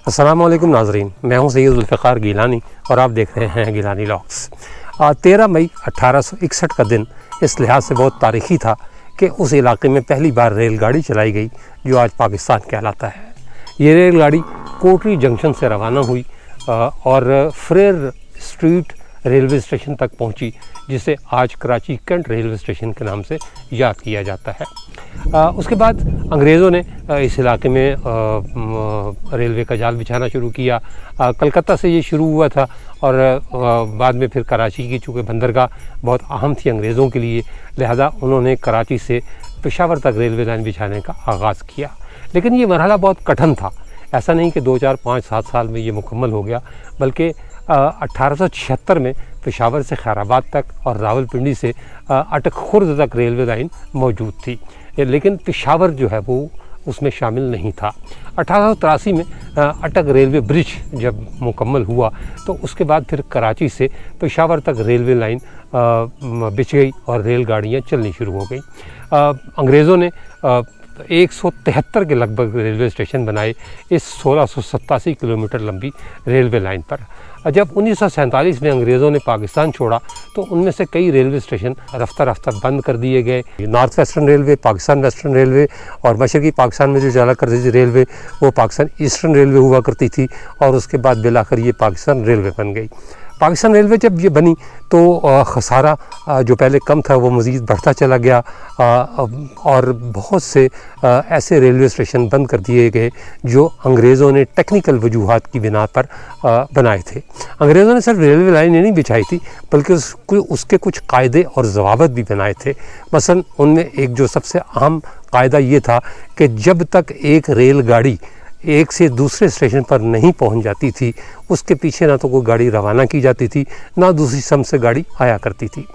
अस्सलाम वालेकुम नाज़रीन, मैं हूं सैयद ज़ुल्फ़िकार गिलानी और आप देख रहे हैं गिलानी व्लॉग्स। 13 मई 1861 का दिन इस लिहाज से बहुत तारीख़ी था कि उस इलाके में पहली बार रेलगाड़ी चलाई गई जो आज पाकिस्तान कहलाता है। ये रेलगाड़ी कोटरी जंक्शन से रवाना हुई और फ्रेर स्ट्रीट रेलवे स्टेशन तक पहुंची, जिसे आज कराची कैंट रेलवे स्टेशन के नाम से याद किया जाता है। उसके बाद अंग्रेज़ों ने इस इलाके में रेलवे का जाल बिछाना शुरू किया। कलकत्ता से ये शुरू हुआ था और बाद में फिर कराची की, चूँकि बंदरगाह बहुत अहम थी अंग्रेज़ों के लिए, लिहाजा उन्होंने कराची से पेशावर तक रेलवे लाइन बिछाने का आगाज़ किया। लेकिन ये मरहला बहुत कठिन था। ऐसा नहीं कि 2, 4, 5, 7 साल में ये मुकम्मल हो गया, बल्कि 1876 में पेशावर से खैराबाद तक और रावलपिंडी से अटक खुर्द तक रेलवे लाइन मौजूद थी, लेकिन पेशावर जो है वो उसमें शामिल नहीं था। 1883 में अटक रेलवे ब्रिज जब मुकम्मल हुआ तो उसके बाद फिर कराची से पेशावर तक रेलवे लाइन बिछ गई और रेलगाड़ियाँ चलनी शुरू हो गई। अंग्रेज़ों ने 173 के लगभग रेलवे स्टेशन बनाए इस 1687 किलोमीटर लंबी रेलवे लाइन पर। जब 1947 में अंग्रेज़ों ने पाकिस्तान छोड़ा तो उनमें से कई रेलवे स्टेशन रफ्ता रफ्ता बंद कर दिए गए। North western railway, Pakistan western railway और मशरक़ी पाकिस्तान में जो चला करती थी रेलवे, वो पाकिस्तान ईस्टर्न रेलवे हुआ करती थी और उसके बाद बिलाकर ये पाकिस्तान रेलवे बन गई। पाकिस्तान रेलवे जब ये बनी तो खसारा जो पहले कम था वो मज़ीद बढ़ता चला गया और बहुत से ऐसे रेलवे स्टेशन बंद कर दिए गए जो अंग्रेज़ों ने टेक्निकल वजूहात की बिना पर बनाए थे। अंग्रेज़ों ने सिर्फ रेलवे लाइनें नहीं बिछाई थी, बल्कि उसके कुछ कायदे और ज़वाबित भी बनाए थे। मसलन उनमें एक जो सबसे अहम कायदा ये था कि जब तक एक रेलगाड़ी एक से दूसरे स्टेशन पर नहीं पहुंच जाती थी, उसके पीछे ना तो कोई गाड़ी रवाना की जाती थी, ना दूसरी सम से गाड़ी आया करती थी।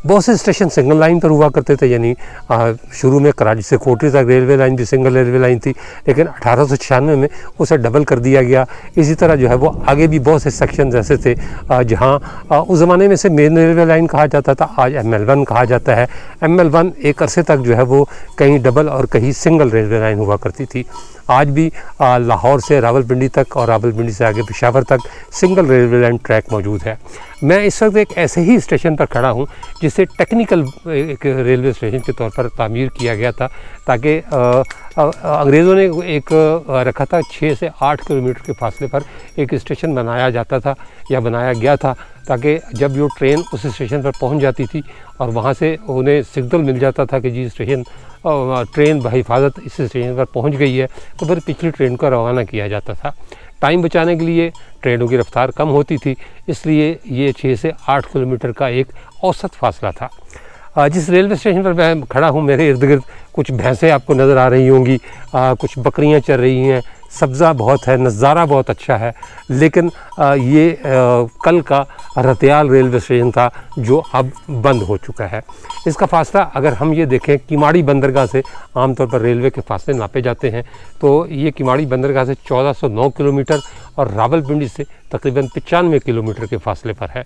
बहुत से स्टेशन सिंगल लाइन पर हुआ करते थे, यानी शुरू में कराची से कोटरी तक रेलवे लाइन भी सिंगल रेलवे लाइन थी, लेकिन 1896 में उसे डबल कर दिया गया। इसी तरह जो है वो आगे भी बहुत से सेक्शन ऐसे थे जहाँ उस ज़माने में से मेन रेलवे लाइन कहा जाता था, आज ML1 कहा जाता है। ML1 एक अरसे तक जो है वो कहीं डबल और कहीं सिंगल रेलवे लाइन हुआ करती थी। आज भी लाहौर से रावलपिंडी तक और रावलपिंडी से आगे पेशावर तक सिंगल रेलवे लाइन ट्रैक मौजूद है। मैं इस वक्त एक ऐसे ही स्टेशन पर खड़ा हूँ जिसे टेक्निकल एक रेलवे स्टेशन के तौर पर तामीर किया गया था, ताकि अंग्रेज़ों ने एक रखा था 6 से 8 किलोमीटर के फासले पर एक स्टेशन बनाया जाता था या बनाया गया था, ताकि जब जो ट्रेन उस स्टेशन पर पहुंच जाती थी और वहां से उन्हें सिग्नल मिल जाता था कि जी स्टेशन ट्रेन बहिफाजत इस स्टेशन पर पहुंच गई है, तो फिर पिछली ट्रेन को रवाना किया जाता था। टाइम बचाने के लिए ट्रेनों की रफ्तार कम होती थी, इसलिए ये 6 से 8 किलोमीटर का एक औसत फासला था। जिस रेलवे स्टेशन पर मैं खड़ा हूँ, मेरे इर्द गिर्द कुछ भैंसें आपको नज़र आ रही होंगी, कुछ बकरियाँ चल रही हैं, सब्ज़ा बहुत है, नज़ारा बहुत अच्छा है। लेकिन ये कल का रतियाल रेलवे स्टेशन था जो अब बंद हो चुका है। इसका फासला अगर हम ये देखें, किमाड़ी बंदरगाह से आमतौर पर रेलवे के फासले नापे जाते हैं, तो ये किमाड़ी बंदरगाह से 1409 किलोमीटर और रावलपिंडी से तकरीबन 95 किलोमीटर के फासले पर है।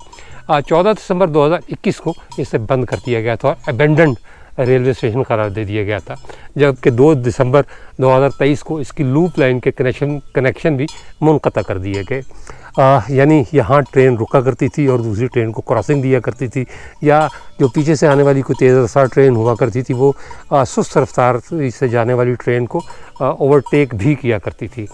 14 दिसंबर 2021 को इसे बंद कर दिया गया था और अबेंडन्ड रेलवे स्टेशन करार दे दिया गया था, जबकि 2 दिसंबर 2023 को इसकी लूप लाइन के कनेक्शन भी मुनक़ता कर दिए गए। यानी यहाँ ट्रेन रुका करती थी और दूसरी ट्रेन को क्रॉसिंग दिया करती थी, या जो पीछे से आने वाली कोई तेज़ रफ्तार ट्रेन हुआ करती थी वो सुस्त रफ्तार से जाने वाली ट्रेन को ओवरटेक भी किया करती थी।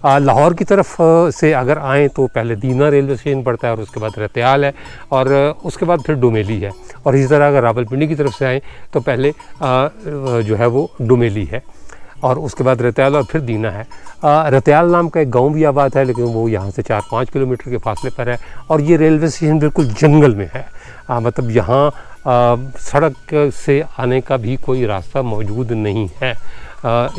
लाहौर की तरफ से अगर आएँ तो पहले दीना रेलवे स्टेशन पड़ता है और उसके बाद रतियाल है और उसके बाद फिर डुमेली है, और इसी तरह अगर रावलपिंडी की तरफ से आएँ तो पहले जो है वो डुमेली है और उसके बाद रतियाल और फिर दीना है। रतियाल नाम का एक गांव भी आबाद है, लेकिन वो यहाँ से 4-5 किलोमीटर के फासले पर है और ये रेलवे स्टेशन बिल्कुल जंगल में है। मतलब यहाँ सड़क से आने का भी कोई रास्ता मौजूद नहीं है।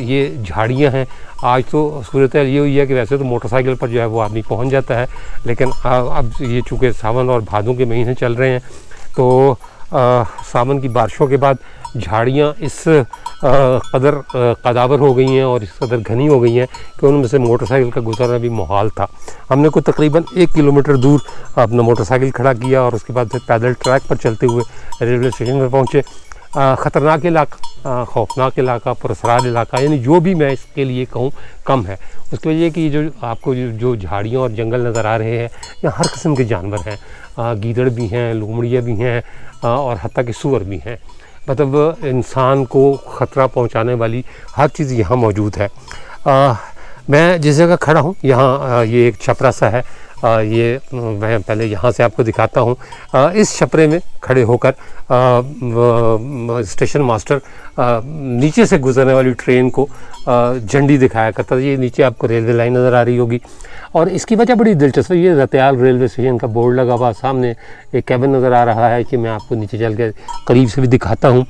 ये झाड़ियाँ हैं। आज तो सूरत ये हुई है कि वैसे तो मोटरसाइकिल पर जो है वो आदमी पहुंच जाता है, लेकिन अब ये चूँकि सावन और भादों के महीने चल रहे हैं तो सावन की बारिशों के बाद झाड़ियाँ इस कदर कदावर हो गई हैं और इस कदर घनी हो गई हैं कि उनमें से मोटरसाइकिल का गुजरना भी मुहाल था। हमने को तकरीबन 1 किलोमीटर दूर अपना मोटरसाइकिल खड़ा किया और उसके बाद फिर पैदल ट्रैक पर चलते हुए रेलवे स्टेशन पर पहुँचे। ख़तरनाक इलाका, खौफनाक इलाका, पुरअसरार इलाका, यानी जो भी मैं इसके लिए कहूँ कम है। उसकी वजह कि जो आपको जो झाड़ियाँ और जंगल नज़र आ रहे हैं, यहाँ हर किस्म के जानवर हैं, गीदड़ भी हैं, लोमड़ियाँ भी हैं, और हत्ता के सूअर भी हैं। मतलब इंसान को ख़तरा पहुँचाने वाली हर चीज़ यहाँ मौजूद है। मैं जिस जगह खड़ा हूँ यहाँ ये एक छपरा सा है। ये मैं पहले यहाँ से आपको दिखाता हूँ। इस छपरे में खड़े होकर स्टेशन मास्टर नीचे से गुजरने वाली ट्रेन को झंडी दिखाया करता था। ये नीचे आपको रेलवे लाइन नज़र आ रही होगी, और इसकी वजह बड़ी दिलचस्प है। ये रतियाल रेलवे स्टेशन का बोर्ड लगा हुआ, सामने एक कैबिन नज़र आ रहा है कि मैं आपको नीचे चल के करीब से भी दिखाता हूँ।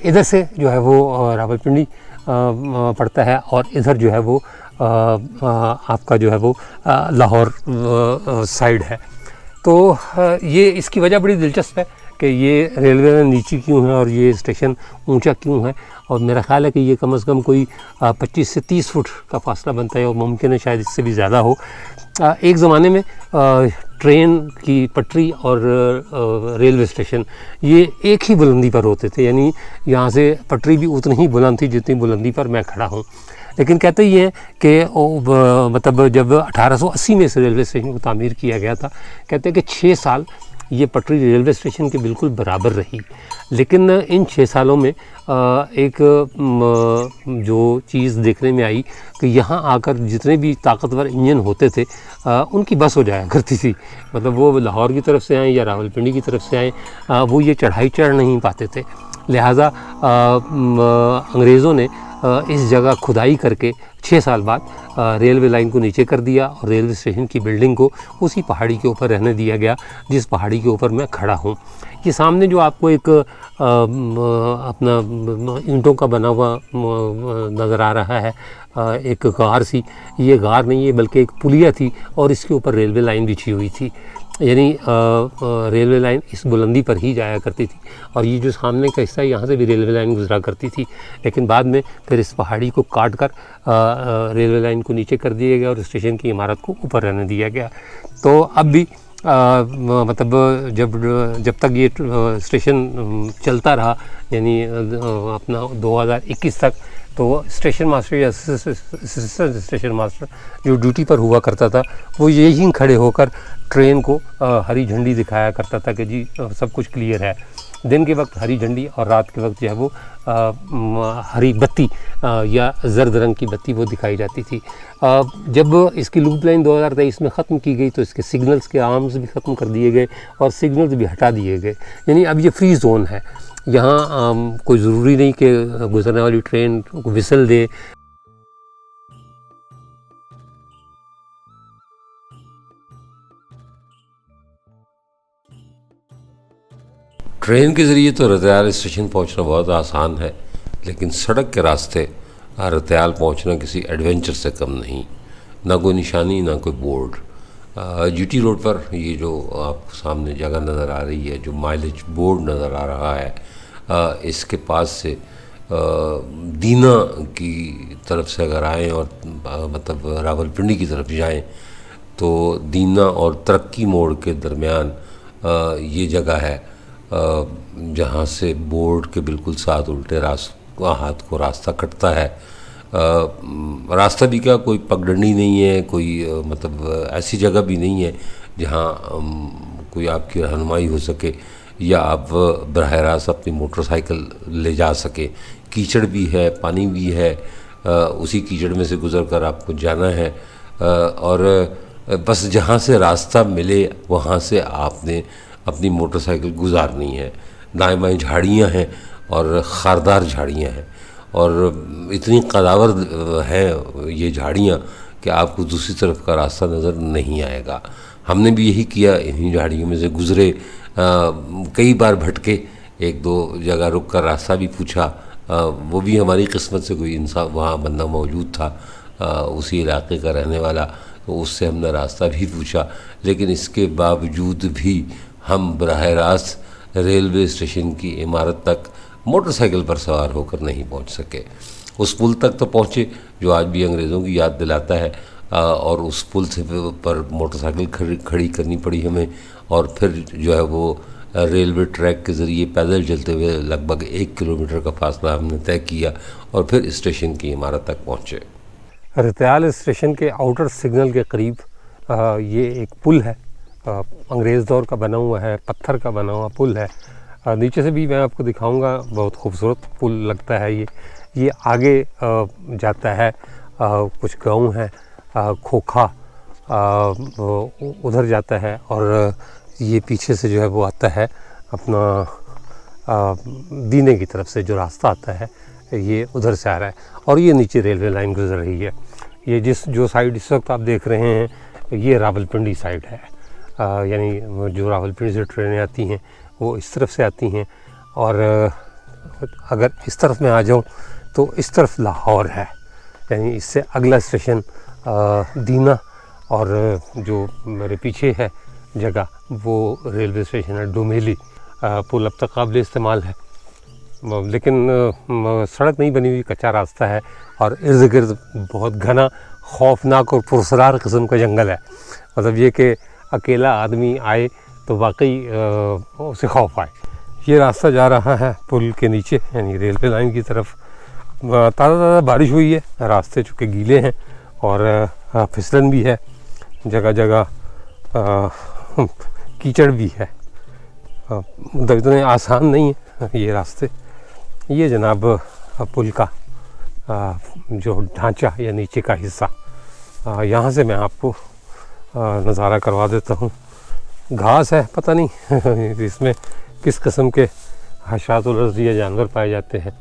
इधर से जो है वो रावलपिंडी पड़ता है, और इधर जो है वो आपका जो है वो लाहौर साइड है। तो ये इसकी वजह बड़ी दिलचस्प है कि ये रेलवे नीचे क्यों है और ये स्टेशन ऊंचा क्यों है। और मेरा ख़्याल है कि ये कम से कम कोई 25 से 30 फुट का फासला बनता है, और मुमकिन है शायद इससे भी ज़्यादा हो। एक ज़माने में ट्रेन की पटरी और रेलवे स्टेशन ये एक ही बुलंदी पर होते थे, यानी यहाँ से पटरी भी उतनी ही बुलंद थी जितनी बुलंदी पर मैं खड़ा हूँ। लेकिन कहते ही हैं कि मतलब जब 1880 में इस रेलवे स्टेशन को तामीर किया गया था, कहते हैं कि 6 साल ये पटरी रेलवे स्टेशन के बिल्कुल बराबर रही। लेकिन इन 6 सालों में एक जो चीज़ देखने में आई कि यहाँ आकर जितने भी ताकतवर इंजन होते थे उनकी बस हो जाया करती थी। मतलब वो लाहौर की तरफ से आए या रावलपिंडी की तरफ से आए, वो ये चढ़ाई चढ़ नहीं पाते थे। लिहाजा अंग्रेज़ों ने इस जगह खुदाई करके 6 साल बाद रेलवे लाइन को नीचे कर दिया, और रेलवे स्टेशन की बिल्डिंग को उसी पहाड़ी के ऊपर रहने दिया गया जिस पहाड़ी के ऊपर मैं खड़ा हूँ। ये सामने जो आपको एक अपना ईंटों का बना हुआ नज़र आ रहा है, एक गार सी, ये गार नहीं है बल्कि एक पुलिया थी, और इसके ऊपर रेलवे लाइन बिछी हुई थी। यानी रेलवे लाइन इस बुलंदी पर ही जाया करती थी, और ये जो सामने का हिस्सा है यहाँ से भी रेलवे लाइन गुजरा करती थी। लेकिन बाद में फिर इस पहाड़ी को काट कर रेलवे लाइन को नीचे कर दिया गया और स्टेशन की इमारत को ऊपर रहने दिया गया। तो अब भी मतलब जब तक ये स्टेशन चलता रहा, यानी अपना 2021 तक, तो स्टेशन मास्टर या असिस्टेंट स्टेशन मास्टर जो ड्यूटी पर हुआ करता था, वो यहीं खड़े होकर ट्रेन को हरी झंडी दिखाया करता था कि जी सब कुछ क्लियर है। दिन के वक्त हरी झंडी और रात के वक्त जो है वो हरी बत्ती या जर्द रंग की बत्ती वो दिखाई जाती थी। जब इसकी लूप लाइन 2023 में ख़त्म की गई तो इसके सिग्नल्स के आर्म्स भी ख़त्म कर दिए गए और सिग्नल्स भी हटा दिए गए, यानी अब ये फ्री जोन है। यहाँ कोई ज़रूरी नहीं कि गुजरने वाली ट्रेन को विसल दे। ट्रेन के ज़रिए तो रतियाल स्टेशन पहुंचना बहुत आसान है, लेकिन सड़क के रास्ते रतियाल पहुंचना किसी एडवेंचर से कम नहीं। ना कोई निशानी, ना कोई बोर्ड। जीटी रोड पर ये जो आपको सामने जगह नज़र आ रही है, जो माइलेज बोर्ड नज़र आ रहा है, इसके पास से दीना की तरफ से अगर आएँ और मतलब रावलपिंडी की तरफ जाएँ तो दीना और तरक्की मोड़ के दरमियान ये जगह है जहाँ से बोर्ड के बिल्कुल साथ उल्टे हाथ को रास्ता कटता है। रास्ता भी क्या, कोई पगडंडी नहीं है, कोई मतलब ऐसी जगह भी नहीं है जहाँ कोई आपकी रहनुमाई हो सके या आप बराह रास्त अपनी मोटरसाइकिल ले जा सके। कीचड़ भी है, पानी भी है, उसी कीचड़ में से गुज़र कर आपको जाना है, और बस जहाँ से रास्ता मिले वहाँ से आपने अपनी मोटरसाइकिल गुजारनी है। दाएं बाएं झाड़ियाँ हैं और खारदार झाड़ियाँ हैं, और इतनी कदावर हैं ये झाड़ियाँ कि आपको दूसरी तरफ का रास्ता नज़र नहीं आएगा। हमने भी यही किया, इन्हीं झाड़ियों में से गुज़रे, कई बार भटके, एक दो जगह रुक कर रास्ता भी पूछा, वो भी हमारी किस्मत से कोई इंसान वहाँ बंदा मौजूद था, उसी इलाके का रहने वाला, तो उससे हमने रास्ता भी पूछा। लेकिन इसके बावजूद भी हम बराह रास्त रेलवे स्टेशन की इमारत तक मोटरसाइकिल पर सवार होकर नहीं पहुंच सके। उस पुल तक तो पहुँचे जो आज भी अंग्रेज़ों की याद दिलाता है, और उस पुल से पर मोटरसाइकिल खड़ी करनी पड़ी हमें, और फिर जो है वो रेलवे ट्रैक के ज़रिए पैदल चलते हुए लगभग 1 किलोमीटर का फासला हमने तय किया और फिर स्टेशन की इमारत तक पहुँचे। रतियाल स्टेशन के आउटर सिग्नल के करीब ये एक पुल है, अंग्रेज़ दौर का बना हुआ है, पत्थर का बना हुआ पुल है। नीचे से भी मैं आपको दिखाऊंगा, बहुत खूबसूरत पुल लगता है ये आगे जाता है, कुछ गांव हैं, खोखा उधर जाता है और ये पीछे से जो है वो आता है अपना दीने की तरफ से जो रास्ता आता है ये उधर से आ रहा है और ये नीचे रेलवे लाइन गुजर रही है। ये जो साइड इस वक्त आप देख रहे हैं ये रावलपिंडी साइड है, यानी जो रावलपिंडी से ट्रेनें आती हैं वो इस तरफ से आती हैं और अगर इस तरफ मैं आ जाऊं तो इस तरफ लाहौर है, यानी इससे अगला स्टेशन दीना और जो मेरे पीछे है जगह वो रेलवे स्टेशन है डोमेली। पुल अब तक काबिल इस्तेमाल है लेकिन सड़क नहीं बनी हुई, कच्चा रास्ता है और इर्द गिर्द बहुत घना खौफनाक और पुरसरार किस्म का जंगल है। मतलब ये कि अकेला आदमी आए तो वाकई उसे खौफ आए। ये रास्ता जा रहा है पुल के नीचे यानी रेलवे लाइन की तरफ। ताज़ा बारिश हुई है, रास्ते चूँकि गीले हैं और फिसलन भी है, जगह जगह कीचड़ भी है, मतलब इतने आसान नहीं है ये रास्ते। ये जनाब पुल का जो ढांचा या नीचे का हिस्सा, यहाँ से मैं आपको नज़ारा करवा देता हूँ। घास है, पता नहीं इसमें किस किस्म के हशात-उल-अर्ज़ या जानवर पाए जाते हैं।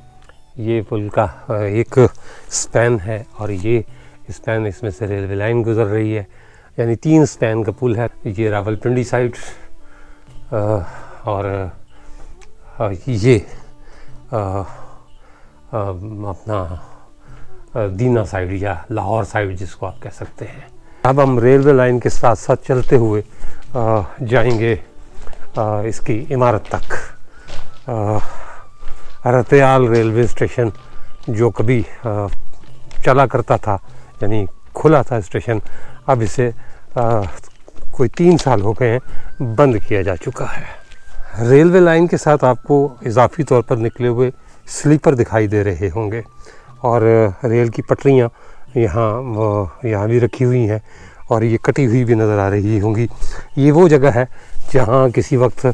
ये पुल का एक स्पैन है और ये स्पैन, इसमें से रेलवे लाइन गुज़र रही है, यानी 3 स्पैन का पुल है। ये रावलपिंडी साइड और ये अपना दीना साइड या लाहौर साइड जिसको आप कह सकते हैं। अब हम रेलवे लाइन के साथ साथ चलते हुए जाएंगे इसकी इमारत तक। रतियाल रेलवे स्टेशन जो कभी चला करता था, यानी खुला था स्टेशन, अब इसे कोई 3 साल हो गए हैं बंद किया जा चुका है। रेलवे लाइन के साथ आपको इजाफी तौर पर निकले हुए स्लीपर दिखाई दे रहे होंगे और रेल की पटरियाँ यहाँ भी रखी हुई हैं और ये कटी हुई भी नज़र आ रही होंगी। ये वो जगह है जहाँ किसी वक्त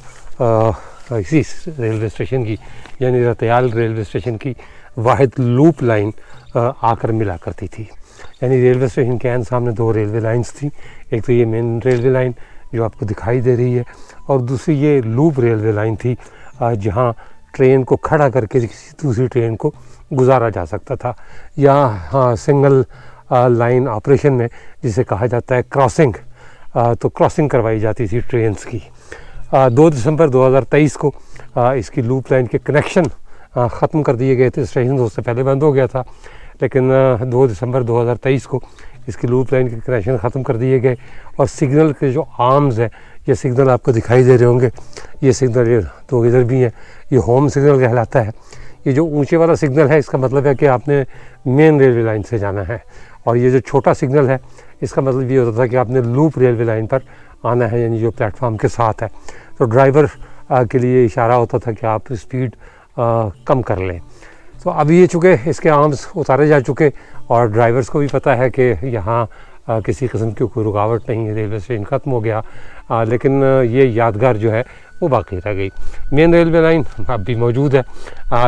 इसी रेलवे स्टेशन की यानी रतियाल रेलवे स्टेशन की वाहिद लूप लाइन आकर मिला करती थी। यानी रेलवे स्टेशन के सामने 2 रेलवे लाइंस थी, एक तो ये मेन रेलवे लाइन जो आपको दिखाई दे रही है और दूसरी ये लूप रेलवे लाइन थी जहाँ ट्रेन को खड़ा करके किसी दूसरी ट्रेन को गुजारा जा सकता था। या हाँ, सिंगल लाइन ऑपरेशन में जिसे कहा जाता है क्रॉसिंग, तो क्रॉसिंग करवाई जाती थी ट्रेन्स की। 2 दिसंबर 2023 को इसकी लूप लाइन के कनेक्शन ख़त्म कर दिए गए थे। स्टेशन उससे पहले बंद हो गया था, लेकिन 2 दिसंबर 2023 को इसकी लूप लाइन के कनेक्शन ख़त्म कर दिए गए और सिग्नल के जो आर्म्स हैं, ये सिग्नल आपको दिखाई दे रहे होंगे, ये सिग्नल ये 2 इधर भी हैं, ये होम सिग्नल कहलाता है। ये जो ऊंचे वाला सिग्नल है इसका मतलब है कि आपने मेन रेलवे लाइन से जाना है और ये जो छोटा सिग्नल है इसका मतलब ये होता था कि आपने लूप रेलवे लाइन पर आना है, यानी जो प्लेटफार्म के साथ है। तो ड्राइवर के लिए इशारा होता था कि आप स्पीड कम कर लें। तो अभी ये चूँकि इसके आर्म्स उतारे जा चुके और ड्राइवर्स को भी पता है कि यहाँ किसी किस्म की कोई रुकावट नहीं है, रेलवे स्टेशन ख़त्म हो गया, लेकिन ये यादगार जो है वो बाकी रह गई। मेन रेलवे लाइन अब भी मौजूद है,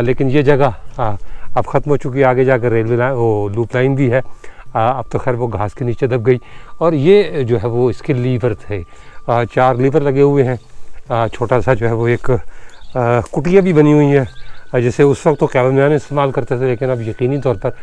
लेकिन ये जगह अब ख़त्म हो चुकी है। आगे जाकर रेलवे लाइन वो लूप लाइन भी है, अब तो खैर वो घास के नीचे दब गई। और ये जो है वो इसके लीवर थे, 4 लीवर लगे हुए हैं। छोटा सा जो है वो एक कुटिया भी बनी हुई है, जैसे उस वक्त तो कैमरामैन इस्तेमाल करते थे, लेकिन अब यकीनी तौर पर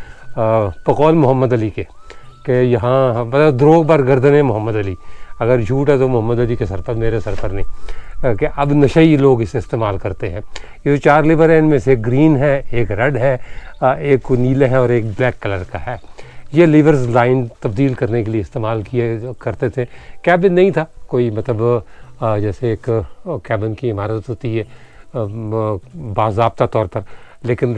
बकौल मोहम्मद अली के यहाँ मतलब द्रोग बर गर्दन मोहम्मद अली, अगर झूठ है तो मोहम्मद अली के सर पर, मेरे सर पर नहीं, कि अब नशई लोग इसे इस्तेमाल करते हैं। ये जो 4 लीवर है इनमें से एक ग्रीन है, एक रेड है, एक नीले है और एक ब्लैक कलर का है। ये लीवर्स लाइन तब्दील करने के लिए इस्तेमाल किए करते थे। कैबिन नहीं था कोई, मतलब जैसे एक कैबिन की इमारत होती है बाज़ाब्ता तौर पर, लेकिन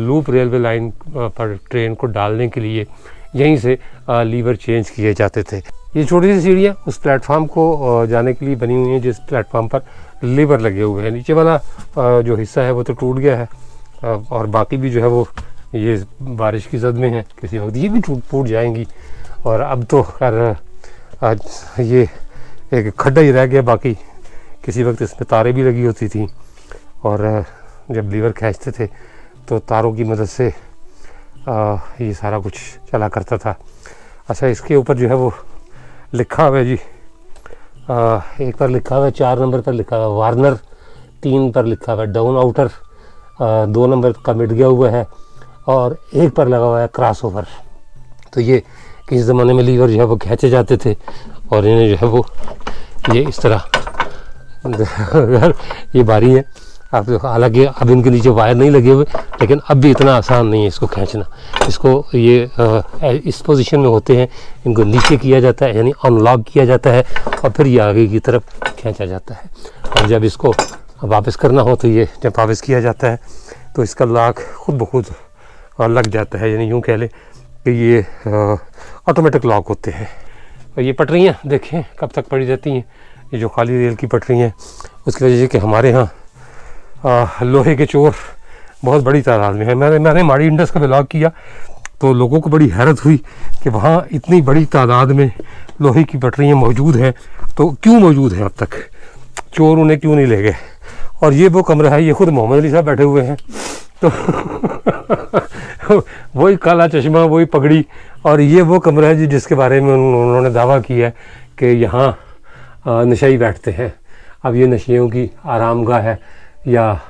लूप रेलवे लाइन पर ट्रेन को डालने के लिए यहीं से लीवर चेंज किए जाते थे। ये छोटी सी सीढ़ियाँ उस प्लेटफार्म को जाने के लिए बनी हुई हैं जिस प्लेटफार्म पर लीवर लगे हुए हैं। नीचे वाला जो हिस्सा है वो तो टूट गया है, और बाकी भी जो है वो ये बारिश की जद में है, किसी वक्त ये भी टूट जाएंगी। और अब तो खैर आज ये एक खड्डा ही रह गया, बाकी किसी वक्त इसमें तारें भी लगी होती थी, और जब लीवर खींचते थे तो तारों की मदद से ये सारा कुछ चला करता था। अच्छा, इसके ऊपर जो है वो लिखा हुआ है जी, एक पर लिखा हुआ है 4 नंबर पर लिखा हुआ है वार्नर, 3 पर लिखा हुआ है डाउन आउटर, 2 नंबर का मिट गया हुआ है, और 1 पर लगा हुआ है क्रॉस ओवर। तो ये किस ज़माने में लीवर जो है वो खींचे जाते थे, और इन्हें जो है वो ये इस तरह अगर ये बारी है, आप हालांकि अब इनके नीचे वायर नहीं लगे हुए, लेकिन अब भी इतना आसान नहीं है इसको खींचना। इसको ये इस पोजीशन में होते हैं, इनको नीचे किया जाता है, यानी अनलॉक किया जाता है, और फिर ये आगे की तरफ खींचा जाता है। और जब इसको वापस करना हो तो ये जब वापस किया जाता है तो इसका लॉक खुद ब खुद लग जाता है, यानी यूँ कह लें कि ये ऑटोमेटिक लॉक होते हैं। और ये पटरियाँ देखें कब तक पड़ी रहती हैं, ये जो खाली रेल की पटरी हैं, उसकी वजह से कि हमारे यहाँ लोहे के चोर बहुत बड़ी तादाद में है। मैंने माड़ी इंडस का ब्लॉग किया तो लोगों को बड़ी हैरत हुई कि वहाँ इतनी बड़ी तादाद में लोहे की पटरियाँ मौजूद हैं, तो क्यों मौजूद हैं अब तक, चोर उन्हें क्यों नहीं ले गए। और ये वो कमरा है, ये खुद मोहम्मद अली साहब बैठे हुए हैं, तो वही काला चश्मा, वही पगड़ी, और ये वो कमरा है जी जिसके बारे में उन्होंने दावा किया है कि यहाँ नशाई बैठते हैं। अब ये नशियों की आरामगाह है या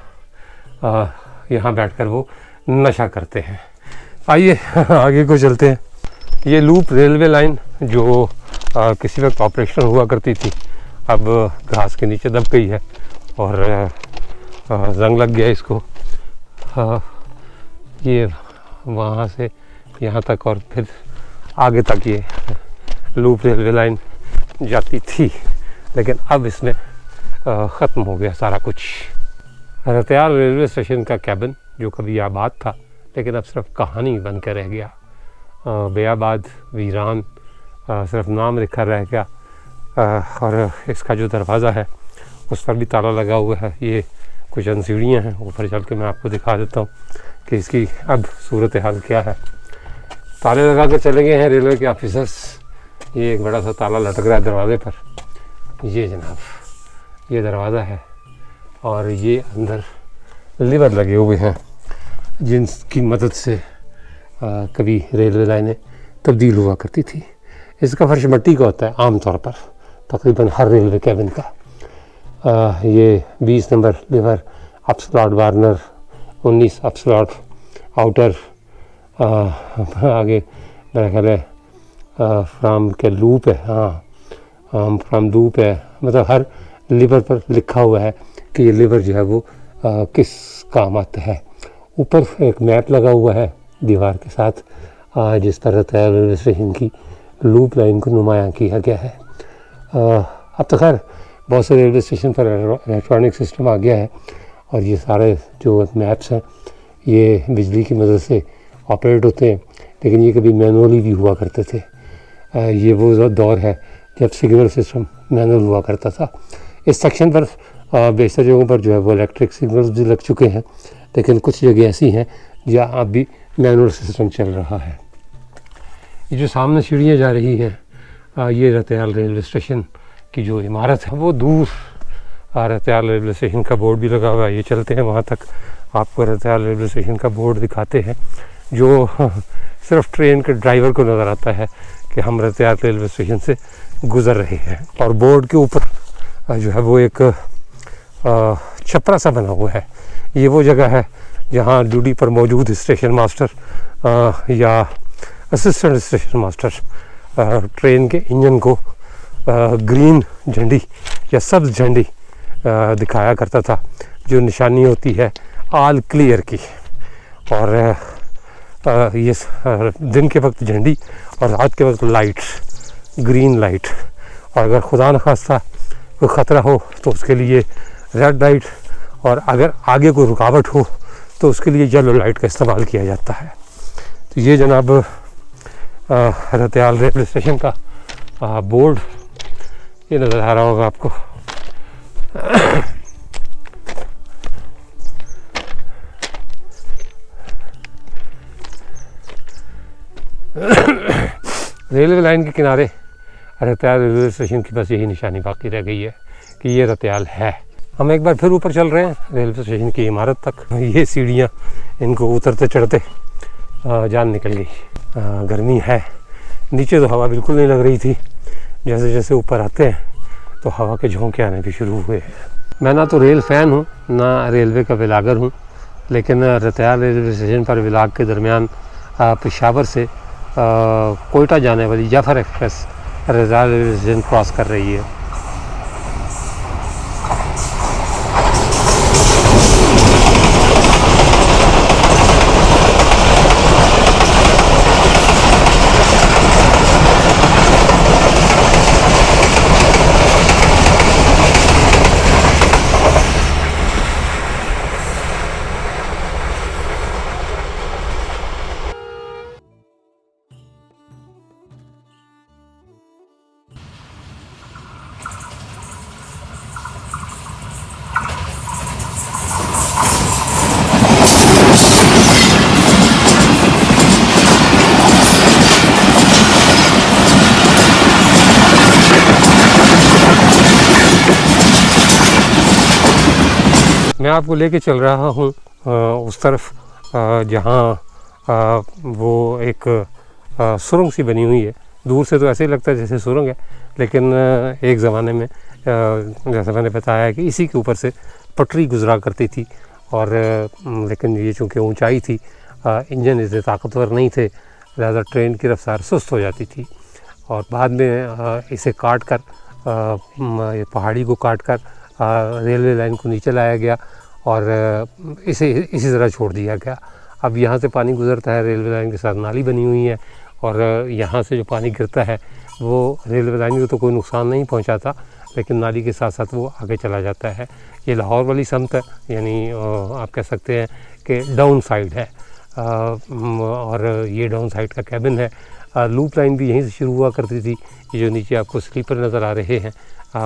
यहाँ बैठकर वो नशा करते हैं। आइए आगे को चलते हैं। ये लूप रेलवे लाइन जो किसी वक्त ऑपरेशन हुआ करती थी, अब घास के नीचे दब गई है और जंग लग गया इसको। ये वहाँ से यहाँ तक और फिर आगे तक ये लूप रेलवे लाइन जाती थी, लेकिन अब इसमें ख़त्म हो गया सारा कुछ। रतियाल रेलवे स्टेशन का कैबिन जो कभी आबाद था, लेकिन अब सिर्फ कहानी बन कर रह गया, बेआबाद, वीरान, सिर्फ नाम लिखा रह गया। और इसका जो दरवाज़ा है उस पर भी ताला लगा हुआ है। ये कुछ सीढ़ियाँ हैं, ऊपर चल के मैं आपको दिखा देता हूँ कि इसकी अब सूरत हाल क्या है। ताले लगा कर चले गए हैं रेलवे के ऑफिसर्स। ये एक बड़ा सा ताला लटक रहा है दरवाजे पर, ये जनाब ये दरवाज़ा है, और ये अंदर लीवर लगे हुए हैं जिनकी मदद से कभी रेलवे लाइनें तब्दील हुआ करती थी। इसका फर्श मिट्टी का होता है आम तौर पर, तकरीबन हर रेलवे कैबिन का। ये 20 number lever up slot warner, 19 up slot outer, आगे मेरा ख्याल है फ्राम के लूप है, हाँ फ्राम लूप है। मतलब हर लीवर पर लिखा हुआ है कि ये लीवर जो है वो किस काम आता है। ऊपर एक मैप लगा हुआ है दीवार के साथ, जिस पर रतियाल रेलवे स्टेशन की लूप लाइन को नुमायाँ किया गया है। अब तो खैर बहुत से रेलवे स्टेशन पर इलेक्ट्रॉनिक सिस्टम आ गया है, और ये सारे जो मैप्स हैं ये बिजली की मदद से ऑपरेट होते हैं, लेकिन ये कभी मैनुअली भी हुआ करते थे। ये वो दौर है जब सिग्नल सिस्टम मैनुअल हुआ करता था। इस सेक्शन पर बेशतर जगहों पर जो है वो इलेक्ट्रिक सिग्नल्स भी लग चुके हैं, लेकिन कुछ जगह ऐसी हैं जहाँ अब भी मैनुअल सिस्टम चल रहा है। ये जो सामने सीढ़ियाँ जा रही हैं, ये रतियाल रेलवे स्टेशन की जो इमारत है वो दूर रतियाल रेलवे स्टेशन का बोर्ड भी लगा हुआ है। ये चलते हैं वहाँ तक, आपको रतियाल रेलवे स्टेशन का बोर्ड दिखाते हैं जो सिर्फ ट्रेन के ड्राइवर को नज़र आता है कि हम रतियाल रेलवे स्टेशन से गुज़र रहे हैं। और बोर्ड के ऊपर जो है वो एक छपरा सा बना हुआ है। ये वो जगह है जहाँ ड्यूटी पर मौजूद स्टेशन मास्टर या असिस्टेंट स्टेशन मास्टर ट्रेन के इंजन को ग्रीन झंडी या सब्ज़ झंडी दिखाया करता था, जो निशानी होती है ऑल क्लियर की। और ये दिन के वक्त झंडी और रात के वक्त लाइट, ग्रीन लाइट, और अगर खुदा न खास्ता कोई ख़तरा हो तो उसके लिए रेड लाइट, और अगर आगे कोई रुकावट हो तो उसके लिए येलो लाइट का इस्तेमाल किया जाता है। तो ये जनाब रतियाल रेलवे स्टेशन का बोर्ड ये नज़र आ रहा होगा आपको। रेलवे लाइन के किनारे रत्याल रेलवे स्टेशन की बस यही निशानी बाकी रह गई है कि ये रत्याल है। हम एक बार फिर ऊपर चल रहे हैं रेलवे स्टेशन की इमारत तक। ये सीढ़ियाँ, इनको उतरते चढ़ते जान निकल गई। गर्मी है, नीचे तो हवा बिल्कुल नहीं लग रही थी। जैसे जैसे ऊपर आते हैं तो हवा के झोंके आने भी शुरू हुए। मैं ना तो रेल फ़ैन हूँ ना रेलवे का विलागर हूँ, लेकिन रत्याल रेलवे स्टेशन पर विलाग के दरमियान पेशावर से कोयटा जाने वाली Jaffar Express Ratyal railway station cross कर रही है। मैं आपको लेके चल रहा हूँ उस तरफ जहाँ वो एक सुरंग सी बनी हुई है। दूर से तो ऐसे ही लगता है जैसे सुरंग है, लेकिन एक ज़माने में जैसे मैंने बताया कि इसी के ऊपर से पटरी गुजरा करती थी। और लेकिन ये चूँकि ऊंचाई थी, इंजन इतने ताकतवर नहीं थे, लिहाजा ट्रेन की रफ्तार सुस्त हो जाती थी। और बाद में इसे काट कर पहाड़ी को काट कर रेलवे लाइन को नीचे लाया गया और इसे इसी तरह छोड़ दिया गया। अब यहाँ से पानी गुजरता है, रेलवे लाइन के साथ नाली बनी हुई है और यहाँ से जो पानी गिरता है वो रेलवे लाइन को तो कोई नुकसान नहीं पहुँचाता, लेकिन नाली के साथ साथ वो आगे चला जाता है। ये लाहौर वाली समत है, यानी आप कह सकते हैं कि डाउन साइड है। और ये डाउन साइड का कैबिन है। लूप लाइन भी यहीं से शुरू हुआ करती थी। ये जो नीचे आपको स्लीपर नज़र आ रहे हैं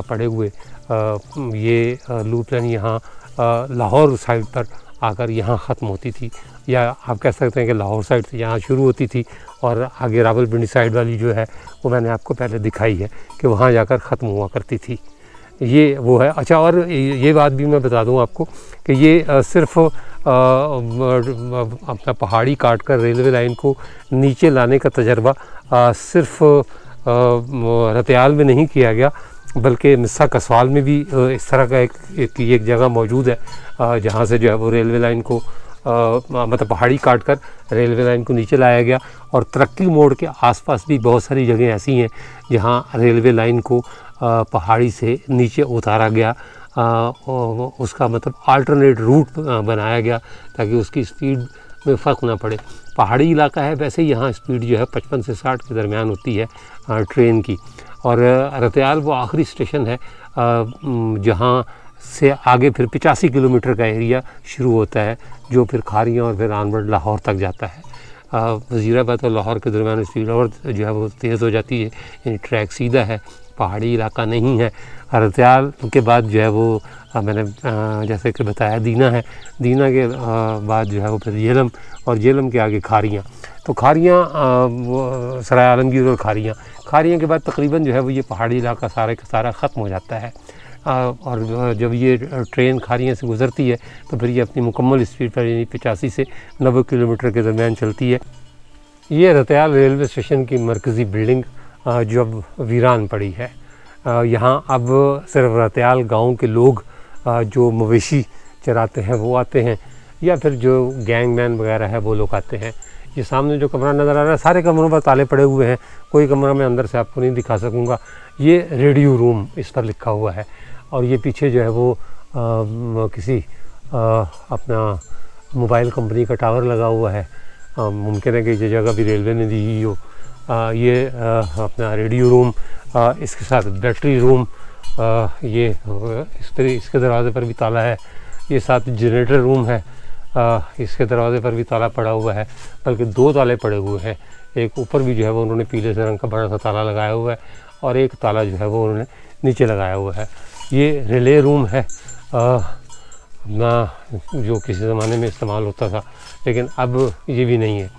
पड़े हुए, ये लूप लाइन यहाँ लाहौर साइड पर आकर यहाँ ख़त्म होती थी, या आप कह सकते हैं कि लाहौर साइड से यहाँ शुरू होती थी और आगे रावलपिंडी साइड वाली जो है वो मैंने आपको पहले दिखाई है कि वहाँ जाकर ख़त्म हुआ करती थी। ये वो है। अच्छा, और ये बात भी मैं बता दूँ आपको कि ये सिर्फ़ अपना पहाड़ी काट कर रेलवे लाइन को नीचे लाने का तजर्बा सिर्फ़ रत्याल में नहीं किया गया, बल्कि मिस्सा कसवाल में भी इस तरह का एक जगह मौजूद है जहाँ से जो है वो रेलवे लाइन को मतलब पहाड़ी काट कर रेलवे लाइन को नीचे लाया गया। और तरक्की मोड़ के आसपास भी बहुत सारी जगह ऐसी हैं जहाँ रेलवे लाइन को पहाड़ी से नीचे उतारा गया, उसका मतलब अल्टरनेट रूट बनाया गया ताकि उसकी स्पीड में फ़र्क ना पड़े। पहाड़ी इलाका है, वैसे यहाँ स्पीड जो है 55 से 60 के दरमियान होती है ट्रेन की। और रत्याल वो आखिरी स्टेशन है जहाँ से आगे फिर 85 किलोमीटर का एरिया शुरू होता है, जो फिर खारियाँ और फिर आनवर्ड लाहौर तक जाता है। वज़ीराबाद और लाहौर के दरमियान स्पीड और जो है वो तेज़ हो जाती है, यानी ट्रैक सीधा है, पहाड़ी इलाका नहीं है। रत्याल के बाद जो है वो मैंने जैसे कि बताया दीना है, दीना के बाद जो है वो फिर झेलम, और झेलम के आगे खारियाँ। तो खारियाँ सराय आलमगीर और खारियाँ के बाद तकरीबन जो है वो ये पहाड़ी इलाका सारे का सारा ख़त्म हो जाता है। और जब ये ट्रेन खारियाँ से गुज़रती है तो फिर ये अपनी मुकम्मल स्पीड पर यानी 85 से 90 किलोमीटर के दरमियान चलती है। ये रत्याल रेलवे स्टेशन की मरकज़ी बिल्डिंग जो अब वीरान पड़ी है। यहाँ अब सिर्फ रत्याल गांव के लोग जो मवेशी चराते हैं वो आते हैं, या फिर जो गैंगमैन वगैरह है वो लोग आते हैं। ये सामने जो कमरा नज़र आ रहा है, सारे कमरों पर ताले पड़े हुए हैं, कोई कमरा मैं अंदर से आपको नहीं दिखा सकूँगा। ये रेडियो रूम इस पर लिखा हुआ है, और ये पीछे जो है वो किसी अपना मोबाइल कंपनी का टावर लगा हुआ है। मुमकिन है कि ये जगह भी रेलवे ने दी ही हो। ये अपना रेडियो रूम, इसके साथ बैटरी रूम, ये इसके दरवाज़े पर भी ताला है। ये साथ जनरेटर रूम है, इसके दरवाज़े पर भी ताला पड़ा हुआ है, बल्कि 2 ताले पड़े हुए हैं। एक ऊपर भी जो है वो उन्होंने पीले से रंग का बड़ा सा ताला लगाया हुआ है, और एक ताला जो है वो उन्होंने नीचे लगाया हुआ है। ये रिले रूम है ना, जो किसी ज़माने में इस्तेमाल होता था, लेकिन अब ये भी नहीं है।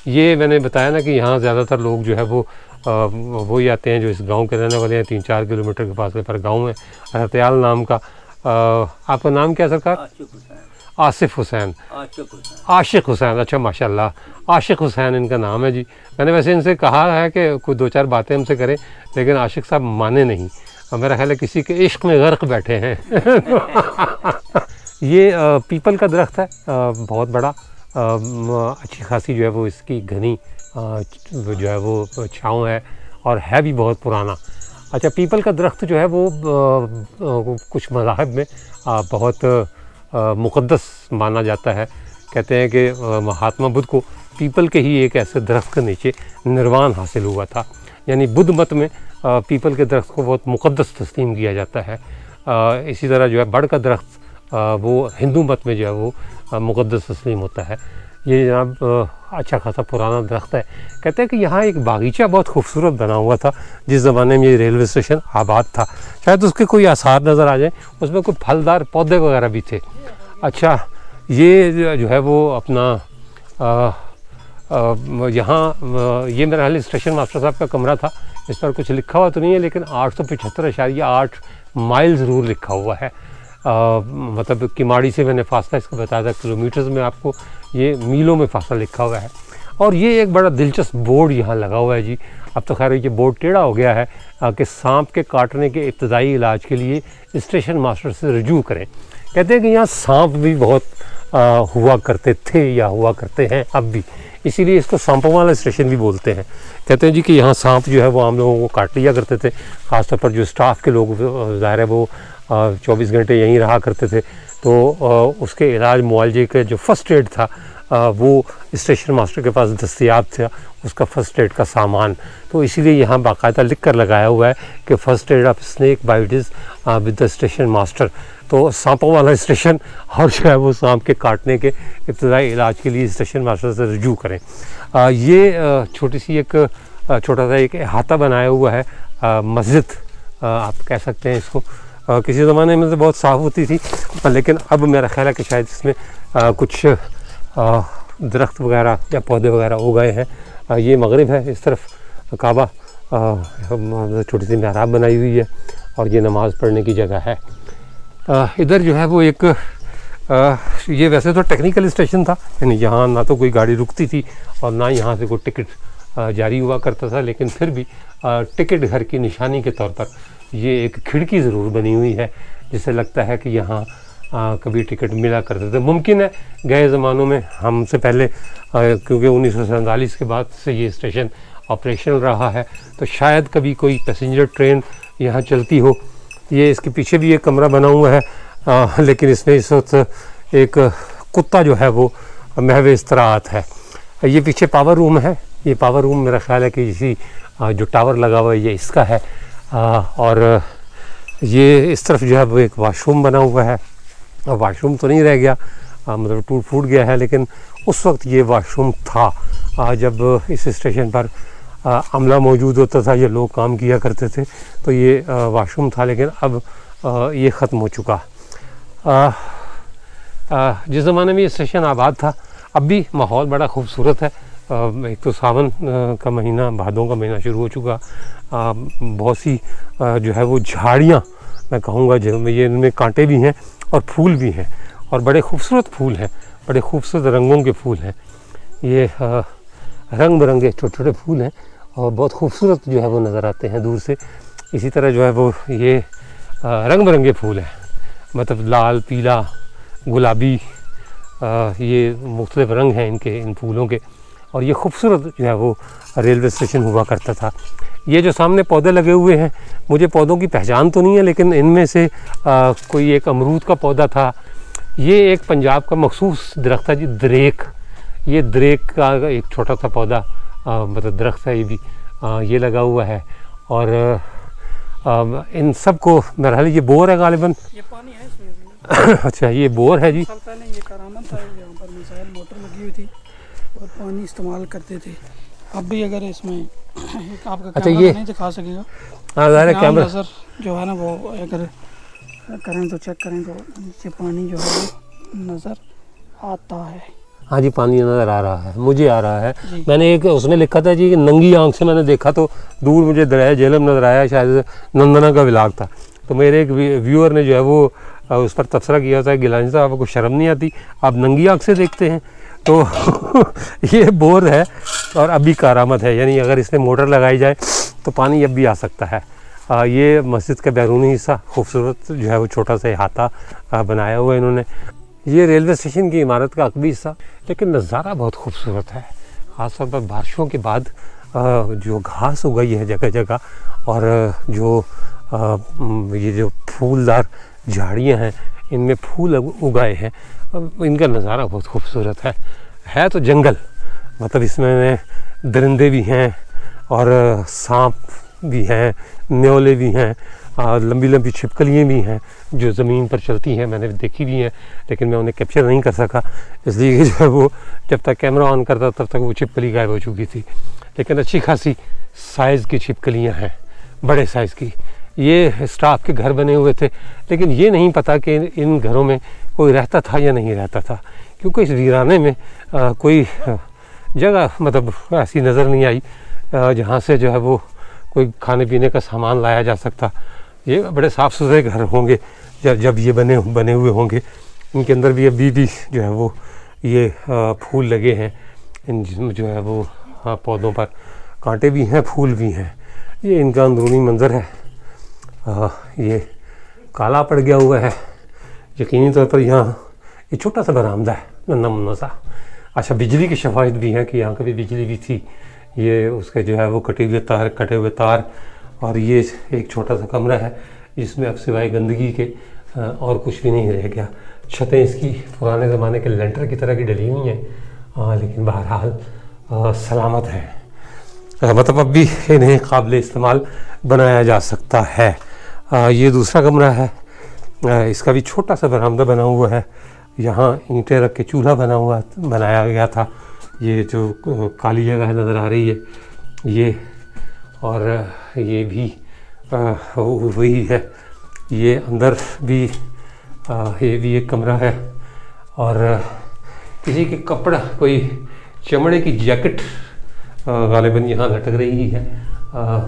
ये मैंने बताया ना कि यहाँ ज़्यादातर लोग जो है वो वही आते हैं जो इस गांव के रहने वाले हैं। 3-4 किलोमीटर के फासले पर गांव है रत्याल नाम का। आपका नाम क्या है सरकार? आसिफ हुसैन। आशिक हुसैन, अच्छा माशाल्लाह, आशिक हुसैन इनका नाम है जी। मैंने वैसे इनसे कहा है कि कोई 2-4 बातें हमसे करें, लेकिन आशिक साहब माने नहीं। मेरा ख्याल है किसी के इश्क में गर्क बैठे हैं। ये पीपल का दरख्त है, बहुत बड़ा, अच्छी खासी जो है वो इसकी घनी जो है वो छाँव है और है भी बहुत पुराना। अच्छा, पीपल का दरख्त जो है वो कुछ मज़ाहिब में बहुत मुक़द्दस माना जाता है। कहते हैं कि महात्मा बुद्ध को पीपल के ही एक ऐसे दरख्त के नीचे निर्वाण हासिल हुआ था। यानी बुद्ध मत में पीपल के दरख्त को बहुत मुक़द्दस तस्लीम किया जाता है। इसी तरह जो है बड़ का दरख्त वो हिंदू मत में जो है वो मुक़द्दस तस्लीम होता है। ये जनाब अच्छा खासा पुराना दरख्त है। कहते हैं कि यहाँ एक बागीचा बहुत खूबसूरत बना हुआ था जिस ज़माने में ये रेलवे स्टेशन आबाद था। शायद उसके कोई आसार नज़र आ जाए, उसमें कोई फलदार पौधे वगैरह भी थे। अच्छा, ये जो है वो अपना यहाँ ये मेरा हाल स्टेशन मास्टर साहब का कमरा था। इस पर कुछ लिखा हुआ तो नहीं है, लेकिन 875.8 माइल ज़रूर लिखा हुआ है। मतलब किमाड़ी से मैंने फासला इसका बताया था किलोमीटर्स में, आपको ये मीलों में फासला लिखा हुआ है। और ये एक बड़ा दिलचस्प बोर्ड यहाँ लगा हुआ है जी। अब तो खैर ये बोर्ड टेढ़ा हो गया है कि सांप के काटने के इब्तदाई इलाज के लिए स्टेशन मास्टर से रजू करें। कहते हैं कि यहाँ सांप भी बहुत हुआ करते थे या हुआ करते हैं अब भी, इसीलिए इसको सांपों वाला स्टेशन भी बोलते हैं। कहते हैं जी कि यहाँ सांप जो है वो आम लोगों को काट लिया करते थे, ख़ासतौर पर जो स्टाफ के लोग ज़ाहिर है वो 24 घंटे यहीं रहा करते थे। तो उसके इलाज मुआवजे का जो फ़र्स्ट एड था वो स्टेशन मास्टर के पास दस्तयाब था, उसका फ़र्स्ट एड का सामान। तो इसीलिए यहाँ बाकायदा लिख कर लगाया हुआ है कि first aid of snake bites with the station master. तो सांपों वाला स्टेशन और जो है वो सांप के काटने के इब्तदाई इलाज के लिए स्टेशन मास्टर से रजू करें। ये छोटी सी एक छोटा सा एक अहाता बनाया हुआ है, मस्जिद आप कह सकते हैं इसको। किसी ज़माने में तो बहुत साफ़ होती थी, लेकिन अब मेरा ख्याल है कि शायद इसमें कुछ दरख्त वगैरह या पौधे वगैरह हो गए हैं। ये मगरिब है, इस तरफ काबा, छोटी सी मेहराब बनाई हुई है और ये नमाज़ पढ़ने की जगह है। इधर जो है वो एक ये वैसे तो टेक्निकल स्टेशन था, यानी यहाँ ना तो कोई गाड़ी रुकती थी और ना यहाँ से कोई टिकट जारी हुआ करता था, लेकिन फिर भी टिकट घर की निशानी के तौर पर ये एक खिड़की ज़रूर बनी हुई है, जिससे लगता है कि यहाँ कभी टिकट मिला करते थे। मुमकिन है गए ज़मानों में हमसे पहले, क्योंकि 1947 के बाद से ये स्टेशन ऑपरेशनल रहा है, तो शायद कभी कोई पैसेंजर ट्रेन यहाँ चलती हो। ये इसके पीछे भी एक कमरा बना हुआ है, लेकिन इसमें इस वक्त एक कुत्ता जो है वो महव इस्तराहत है। ये पीछे पावर रूम है, ये पावर रूम मेरा ख्याल है कि इसी जो टावर लगा हुआ है ये इसका है। और ये इस तरफ जो है वो एक वाशरूम बना हुआ है। वाशरूम तो नहीं रह गया, मतलब टूट फूट गया है, लेकिन उस वक्त ये वाशरूम था जब इस स्टेशन पर अमला मौजूद होता था, ये लोग काम किया करते थे, तो ये वाशरूम था। लेकिन अब ये ख़त्म हो चुका। जिस ज़माने में ये स्टेशन आबाद था, अब भी माहौल बड़ा खूबसूरत है। एक तो सावन का महीना, भादों का महीना शुरू हो चुका, बहुत सी जो है वो झाड़ियाँ मैं कहूँगा जिनमें ये इनमें कांटे भी हैं और फूल भी हैं, और बड़े खूबसूरत फूल हैं, बड़े खूबसूरत रंगों के फूल हैं। ये रंग बिरंगे छोटे छोटे फूल हैं और बहुत खूबसूरत जो है वो नज़र आते हैं दूर से। इसी तरह जो है वो ये रंग बिरंगे फूल हैं, मतलब लाल, पीला, गुलाबी, ये मुख्तलिफ रंग हैं इनके, इन फूलों के। और ये खूबसूरत जो है वो रेलवे स्टेशन हुआ करता था। ये जो सामने पौधे लगे हुए हैं, मुझे पौधों की पहचान तो नहीं है, लेकिन इनमें से कोई एक अमरूद का पौधा था। ये एक पंजाब का मखसूस दरख्त है जी, दरेक। ये दरेक का एक छोटा सा पौधा, मतलब दरख्त है, ये भी ये लगा हुआ है। और इन सब को मेरा ख्याल ये बोर है गालिबन। ये पानी है इसमें। अच्छा, ये बोर है जी। साल पहले ये करामत था, यहाँ पर मिसाइल मोटर लगी हुई थी और पानी इस्तेमाल करते थे। अब भी अगर इसमें आपका अच्छा, कैमरा ये नहीं दिखा सकेगा, हाँ ज़ाहिर है कैमरा नज़र जो है ना वो अगर करें तो चेक करें तो नीचे पानी जो है नज़र आता है। हाँ जी, पानी नज़र आ रहा है, मुझे आ रहा है। जी। मैंने एक उसमें लिखा था जी कि नंगी आंख से मैंने देखा तो दूर मुझे दरिया झेलम नज़र आया, शायद नंदना का व्लॉग था। तो मेरे एक व्यूअर ने जो है वो उस पर तबसरा किया था, गिलानी साहब आपको शर्म नहीं आती, आप नंगी आंख से देखते हैं। तो ये बोर है और अभी कारामद है, यानी अगर इसमें मोटर लगाई जाए तो पानी अब भी आ सकता है। ये मस्जिद का बैरूनी हिस्सा खूबसूरत जो है वो छोटा सा अहाता बनाया हुआ है इन्होंने। ये रेलवे स्टेशन की इमारत का अकबी हिस्सा, लेकिन नज़ारा बहुत खूबसूरत है, ख़ासतौर पर बारिशों के बाद जो घास उगाई है जगह जगह, और जो ये जो फूलदार झाड़ियाँ हैं इनमें फूल उगाए हैं, इनका नज़ारा बहुत खूबसूरत है तो जंगल, मतलब इसमें दरिंदे भी हैं और सांप भी हैं, न्योले भी हैं, लंबी लंबी छिपकलियाँ भी हैं जो ज़मीन पर चलती हैं, मैंने देखी भी हैं, लेकिन मैं उन्हें कैप्चर नहीं कर सका, इसलिए जो है वो जब तक कैमरा ऑन करता तब तक वो छिपकली गायब हो चुकी थी। लेकिन अच्छी खासी साइज़ की छिपकलियाँ हैं, बड़े साइज़ की। ये स्टाफ के घर बने हुए थे, लेकिन ये नहीं पता कि इन घरों में कोई रहता था या नहीं रहता था, क्योंकि इस वीराने में कोई जगह मतलब ऐसी नज़र नहीं आई जहाँ से जो है वो कोई खाने पीने का सामान लाया जा सकता। ये बड़े साफ़ सुथरे घर होंगे जब ये बने हुए होंगे। इनके अंदर भी अभी भी जो है वो ये फूल लगे हैं, इन जो है वो पौधों पर कांटे भी हैं, फूल भी हैं। ये इनका अंदरूनी मंज़र है। ये काला पड़ गया हुआ है यकीनी तौर पर। यहाँ ये छोटा सा बरामदा है, नन्ना मुन्ना सा। अच्छा, बिजली के शवाहिद भी हैं कि यहाँ कभी बिजली भी थी। ये उसके जो है वो कटे हुए तार और ये एक छोटा सा कमरा है जिसमें अब सिवाय गंदगी के और कुछ भी नहीं रह गया। छतें इसकी पुराने ज़माने के लेंटर की तरह की डली हुई हैं, लेकिन बहरहाल सलामत है, मतलब अब भी इन्हें काबिल इस्तेमाल बनाया जा सकता है। ये दूसरा कमरा है, इसका भी छोटा सा बरामदा बना हुआ है। यहाँ ईंटें रख के चूल्हा बनाया गया था। ये जो काली जगह नज़र आ रही है ये, और ये भी वही है। ये अंदर भी ये भी एक कमरा है, और किसी के कपड़ा, कोई चमड़े की जैकेट गालिबन यहाँ लटक रही है।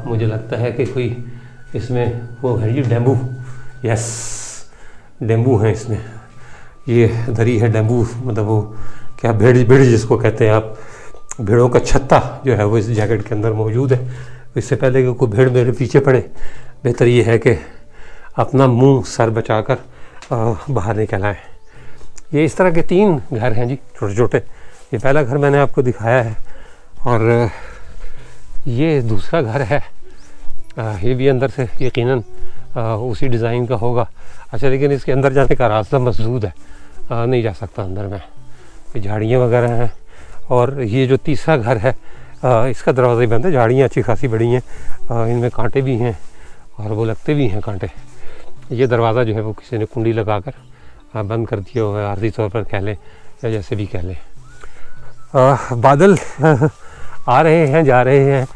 मुझे लगता है कि कोई इसमें वो है, ये डेम्बू, यस डेम्बू है इसमें। ये धरी है डेम्बू, मतलब वो क्या भेड़ जिसको कहते हैं आप, भेड़ों का छत्ता जो है वो इस जैकेट के अंदर मौजूद है। इससे पहले कि कोई भेड़ मेरे पीछे पड़े, बेहतर ये है कि अपना मुंह सर बचाकर बाहर निकल आए। ये इस तरह के 3 घर हैं जी, छोटे छोटे। ये पहला घर मैंने आपको दिखाया है, और ये दूसरा घर है। ये भी अंदर से यकीनन उसी डिज़ाइन का होगा। अच्छा, लेकिन इसके अंदर जाने का रास्ता मसदूद है, नहीं जा सकता अंदर में, ये झाड़ियाँ वगैरह हैं। और ये जो तीसरा घर है इसका दरवाज़ा ही बंद है। झाड़ियाँ अच्छी खासी बड़ी हैं, इनमें कांटे भी हैं और वो लगते भी हैं कांटे। ये दरवाज़ा जो है वो किसी ने कुंडी लगाकर बंद कर दिया हुआ है, आर्जी तौर पर कह लें या जैसे भी कह लें। बादल आ रहे हैं, जा रहे हैं,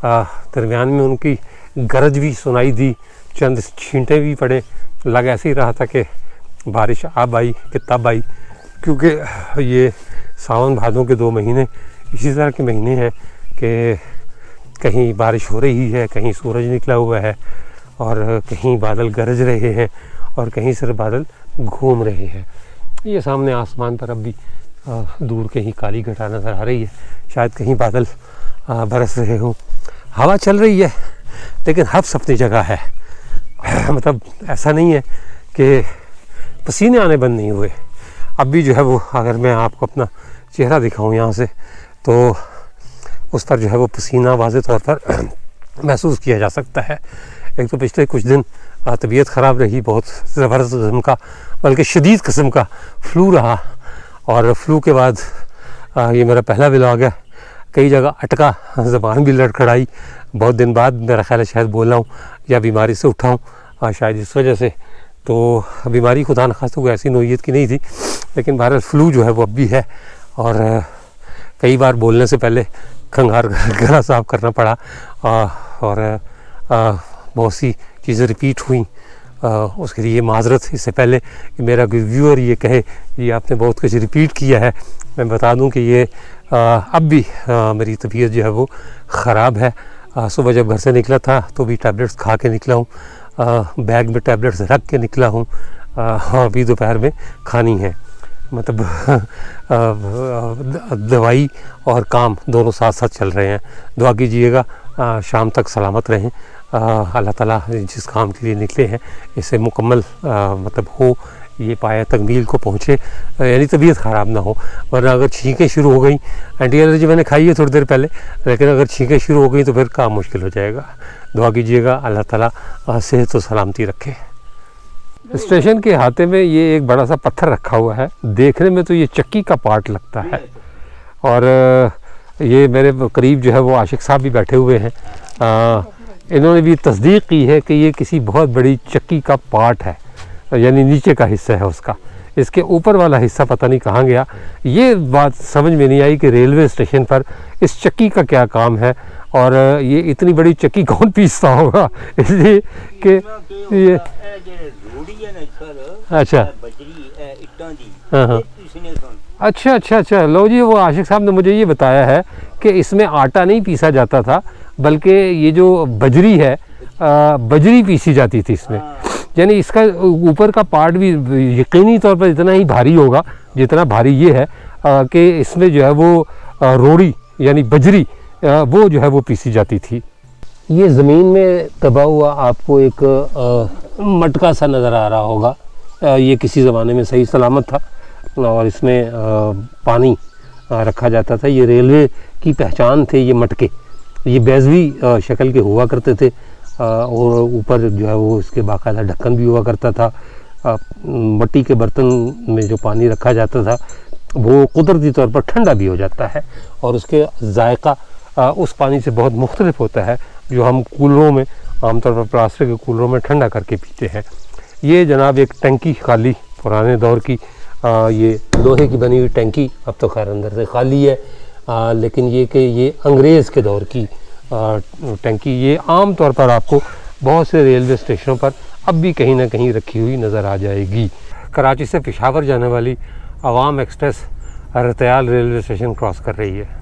दरमियान में उनकी गरज भी सुनाई दी, चंद छींटे भी पड़े। लग ऐसे ही रहा था कि बारिश अब आई कि तब आई, क्योंकि ये सावन भादों के 2 महीने इसी तरह के महीने हैं कि कहीं बारिश हो रही है, कहीं सूरज निकला हुआ है, और कहीं बादल गरज रहे हैं, और कहीं सिर्फ बादल घूम रहे हैं। ये सामने आसमान पर अब भी दूर कहीं काली घटा नज़र आ रही है, शायद कहीं बादल बरस रहे हों। हवा चल रही है, लेकिन हफ्स अपनी जगह है। मतलब ऐसा नहीं है कि पसीने आने बंद नहीं हुए। अब भी जो है वो, अगर मैं आपको अपना चेहरा दिखाऊं यहाँ से, तो उस पर जो है वो पसीना वाज़े तौर पर महसूस किया जा सकता है। एक तो पिछले कुछ दिन तबीयत ख़राब रही, बहुत ज़बरदस्त किस्म का, बल्कि शदीद किस्म का फ्लू रहा, और फ्लू के बाद ये मेरा पहला व्लॉग है। कई जगह अटका, ज़बान भी लड़खड़ाई, बहुत दिन बाद मेरा ख्याल है शायद बोल रहा हूँ या बीमारी से उठा हूँ, शायद इस वजह से। तो बीमारी खुदा न खास्ता कोई ऐसी नोयत की नहीं थी, लेकिन बहरहाल फ्लू जो है वो अब भी है, और कई बार बोलने से पहले खंगार गला साफ करना पड़ा, और बहुत सी चीज़ें रिपीट हुई, उसके लिए माजरत। इससे पहले कि मेरा कोई व्यूअर ये कहे ये आपने बहुत कुछ रिपीट किया है, मैं बता दूं कि ये अब भी मेरी तबीयत जो है वो ख़राब है। सुबह जब घर से निकला था तो भी टैबलेट्स खा के निकला हूँ, बैग में टैबलेट्स रख के निकला हूँ, और अभी दोपहर में खानी है। मतलब दवाई और काम दोनों साथ साथ चल रहे हैं। दुआ कीजिएगा शाम तक सलामत रहें, अल्लाह ताला जिस काम के लिए निकले हैं इसे मुकम्मल मतलब हो, ये पाया तकमील को पहुँचे, यानी तबीयत ख़राब ना हो। वरना अगर छींकें शुरू हो गई, एंटी एलर्जी मैंने खाई है थोड़ी देर पहले, लेकिन अगर छींकें शुरू हो गई तो फिर काम मुश्किल हो जाएगा। दुआ कीजिएगा अल्लाह ताला सेहत और सलामती रखे। स्टेशन के हाथे में ये एक बड़ा सा पत्थर रखा हुआ है, देखने में तो ये चक्की का पार्ट लगता है, और ये मेरे करीब जो है वो आशिक साहब भी बैठे हुए हैं। इन्होंने भी तस्दीक की है कि ये किसी बहुत बड़ी चक्की का पार्ट है, यानी नीचे का हिस्सा है उसका। इसके ऊपर वाला हिस्सा पता नहीं कहाँ गया। ये बात समझ में नहीं आई कि रेलवे स्टेशन पर इस चक्की का क्या काम है, और ये इतनी बड़ी चक्की कौन पीसता होगा, इसलिए कि ये अच्छा हाँ अच्छा अच्छा अच्छा। लो जी, वो आशिक साहब ने मुझे ये बताया है कि इसमें आटा नहीं पीसा जाता था, बल्कि ये जो बजरी है बजरी पीसी जाती थी इसमें। यानी इसका ऊपर का पार्ट भी यकीनी तौर पर इतना ही भारी होगा जितना भारी ये है कि इसमें जो है वो रोड़ी यानी बजरी वो जो है वो पीसी जाती थी। ये ज़मीन में दबा हुआ आपको एक मटका सा नज़र आ रहा होगा, ये किसी ज़माने में सही सलामत था और इसमें पानी रखा जाता था। ये रेलवे की पहचान थे ये मटके, ये बेज़वी शक्ल के हुआ करते थे, और ऊपर जो है वो इसके बाकायदा ढक्कन भी हुआ करता था। मिट्टी के बर्तन में जो पानी रखा जाता था वो कुदरती तौर पर ठंडा भी हो जाता है, और उसके जायका उस पानी से बहुत मुख्तलिफ होता है जो हम कूलरों में आमतौर पर प्लास्टिक के कूलरों में ठंडा करके पीते हैं। ये जनाब एक टंकी खाली पुराने दौर की, ये लोहे की बनी हुई टंकी, अब तो खैर अंदर से खाली है, लेकिन ये कि ये अंग्रेज़ के दौर की टंकी, ये आम तौर पर आपको बहुत से रेलवे स्टेशनों पर अब भी कहीं ना कहीं रखी हुई नज़र आ जाएगी। कराची से पेशावर जाने वाली अवाम एक्सप्रेस रतयाल रेलवे स्टेशन क्रॉस कर रही है।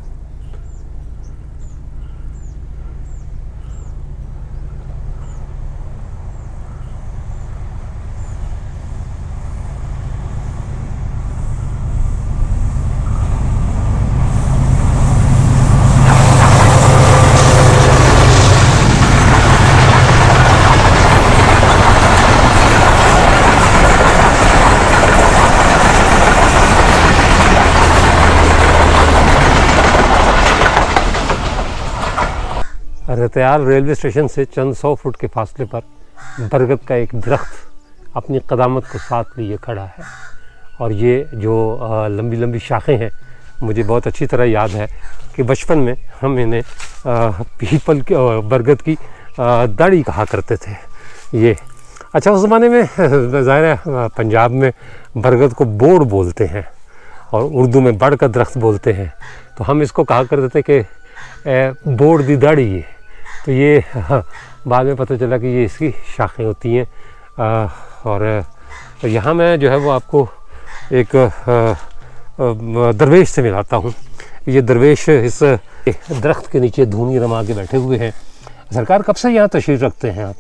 रतयाल रेलवे स्टेशन से चंद 100 फुट के फासले पर बरगद का एक दरख्त अपनी क़दामत को साथ लिए खड़ा है, और ये जो लंबी लंबी शाखें हैं, मुझे बहुत अच्छी तरह याद है कि बचपन में हम इन्हें पीपल के बरगद की दाढ़ी कहा करते थे। ये अच्छा, उस ज़माने में ज़ाहिर है पंजाब में बरगद को बोड़ बोलते हैं और उर्दू में बड़ का दरख्त बोलते हैं, तो हम इसको कहा करते थे कि बोड़ दी दाढ़ी है। तो ये बाद में पता चला कि ये इसकी शाखें होती हैं। और यहाँ मैं जो है वो आपको एक दरवेश से मिलाता हूँ। ये दरवेश इस दरख्त के नीचे धूनी रमा के बैठे हुए हैं। सरकार कब से यहाँ तशरीफ़ रखते हैं आप?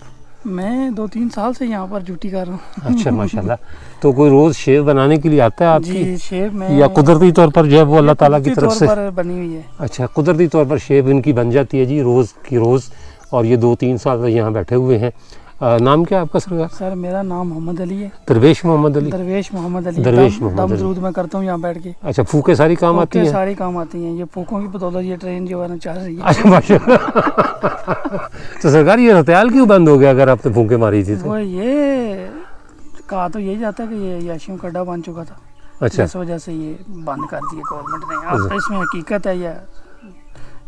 मैं 2-3 साल से यहाँ पर ड्यूटी कर रहा हूँ। अच्छा माशाल्लाह। तो कोई रोज़ शेव बनाने के लिए आता है आपकी? जी, शेव में या कुदरती तौर पर जो है वो अल्लाह ताला की तरफ से बनी हुई है? अच्छा, कुदरती तौर पर शेव इनकी बन जाती है जी रोज़ की रोज़, और ये 2-3 साल से यहाँ बैठे हुए हैं। नाम क्या है आपका सरकार? सर मेरा नाम मोहम्मद अली है। दरवेश मोहम्मद अली? दरवेश मोहम्मद अली। दरवेश मोहम्मद दम अली। दरूद मैं करता हूँ यहाँ बैठ के। अच्छा, फूके सारी काम आती हैं? सारी काम आती हैं। ये फूकों की बदौलत ये ट्रेन जो है ना चल रही है। अच्छा माशाल्लाह। तो सरकार ये रतयाल क्यों बंद हो गया अगर आपने फूके मारी थी तो? वो ये कहा तो यही जाता है कि ये याशियों का अड्डा बन चुका था। अच्छा, इस वजह से ये बंद कर दिया गवर्नमेंट ने। अब इसमें हकीकत है या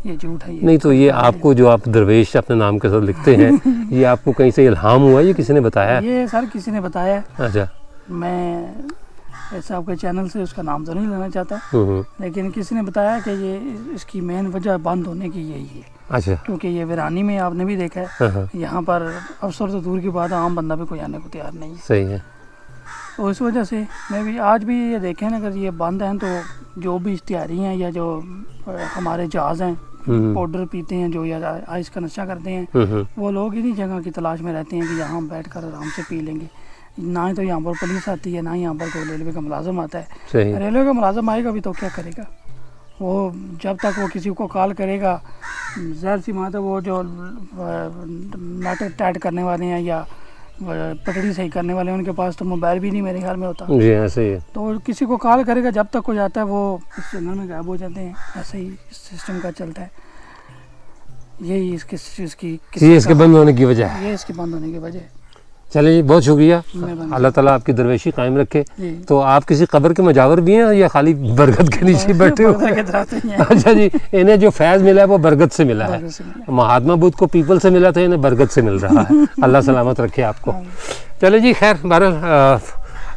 ये झूठ है? ये नहीं, तो ये आपको जो आप दरवेश अपने नाम के साथ लिखते हैं ये आपको कहीं से इल्हाम हुआ, ये किसी ने बताया? ये सर किसी ने बताया। अच्छा, मैं ऐसे आपके चैनल से उसका नाम तो नहीं लेना चाहता, लेकिन किसी ने बताया कि ये इसकी मेन वजह बंद होने की यही है। अच्छा। क्योंकि ये वीरानी में आपने भी देखा है, यहाँ पर अफसर तो दूर की बात है, आम बंदा भी कोई आने को तैयार नहीं है। सही है। तो इस वजह से मैं भी आज भी ये देखें ना, अगर ये बंद हैं तो जो भी इश्तिहारी हैं या जो हमारे जहाज़ हैं पाउडर पीते हैं जो या आइस का नशा करते हैं, वो लोग इन्हीं जगह की तलाश में रहते हैं कि यहाँ हम बैठ कर आराम से पी लेंगे। ना तो यहाँ पर पुलिस आती है, ना यहाँ पर कोई रेलवे का मुलाजिम आता है। रेलवे का मुलाजिम आएगा भी तो क्या करेगा वो, जब तक वो किसी को कॉल करेगा, ज़ाहिर सी बात है वो जो नट टाइट करने वाले हैं या पटड़ी सही करने वाले हैं, उनके पास तो मोबाइल भी नहीं मेरे ख्याल में होता। जी ऐसे ही है। तो किसी को कॉल करेगा, जब तक कोई आता है वो इस जंगल में गायब हो जाते हैं। ऐसे ही सिस्टम का चलता है। यही इसके बंद होने की वजह है। ये इसके बंद होने की वजह है। चलिए जी, बहुत शुक्रिया। अल्लाह ताला आपकी दरवेशी कायम रखे। तो आप किसी कब्र के मजावर भी हैं या खाली बरगद के नीचे बैठे हो? अच्छा जी, इन्हें जो फैज़ मिला है वो बरगद से मिला है। महात्मा बुद्ध को पीपल से मिला था, इन्हें बरगद से मिल रहा है। अल्लाह सलामत रखे आपको। चले जी, खैर बहरहाल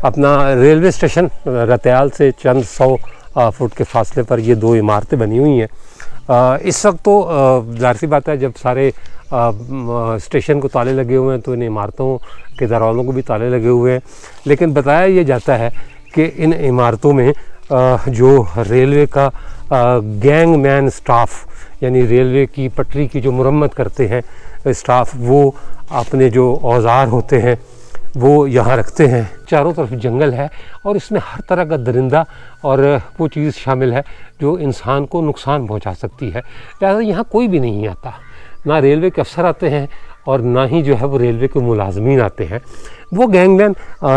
अपना रेलवे स्टेशन रतयाल से चंद 100 फुट के फासले पर ये 2 इमारतें बनी हुई हैं। इस वक्त तो ज़ाहिर सी बात है जब सारे स्टेशन को ताले लगे हुए हैं तो इन इमारतों के दरवाज़ों को भी ताले लगे हुए हैं। लेकिन बताया ये जाता है कि इन इमारतों में जो रेलवे का गैंगमैन स्टाफ यानी रेलवे की पटरी की जो मुरम्मत करते हैं स्टाफ, वो अपने जो औजार होते हैं वो यहाँ रखते हैं। चारों तरफ जंगल है और इसमें हर तरह का दरिंदा और वो चीज़ शामिल है जो इंसान को नुकसान पहुँचा सकती है। लिहाजा यहाँ कोई भी नहीं आता, ना रेलवे के अफसर आते हैं और ना ही जो है वो रेलवे के मुलाजमीन आते हैं। वो गैंगमैन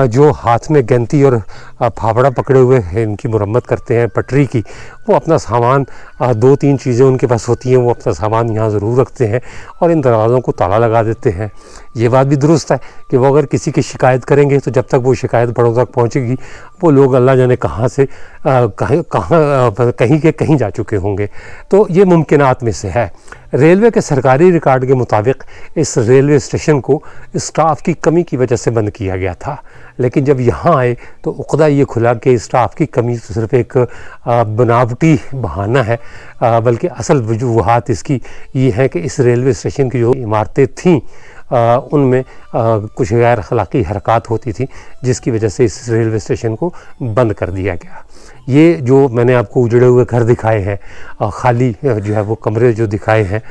जो हाथ में गैंती और फावड़ा पकड़े हुए इनकी मुरम्मत करते हैं पटरी की, वो अपना सामान 2-3 चीज़ें उनके पास होती हैं, वो अपना सामान यहाँ ज़रूर रखते हैं और इन दरवाज़ों को ताला लगा देते हैं। ये बात भी दुरुस्त है कि वो अगर किसी की शिकायत करेंगे तो जब तक वो शिकायत बड़ों तक पहुँचेगी वो लोग अल्लाह जाने कहाँ से कहीं के कहीं जा चुके होंगे। तो ये मुमकिनात में से है। रेलवे के सरकारी रिकॉर्ड के मुताबिक इस रेलवे स्टेशन को स्टाफ की कमी की वजह से बंद किया गया था, लेकिन जब यहाँ आए तो उक़दा ये खुला कि स्टाफ की कमी तो सिर्फ एक बनावटी बहाना है, बल्कि असल वजूहात इसकी ये है कि इस रेलवे स्टेशन की जो इमारतें थीं उनमें कुछ गैर अखलाक़ी हरकत होती थी, जिसकी वजह से इस रेलवे स्टेशन को बंद कर दिया गया। ये जो मैंने आपको उजड़े हुए घर दिखाए हैं, खाली जो है वो कमरे जो दिखाए हैं,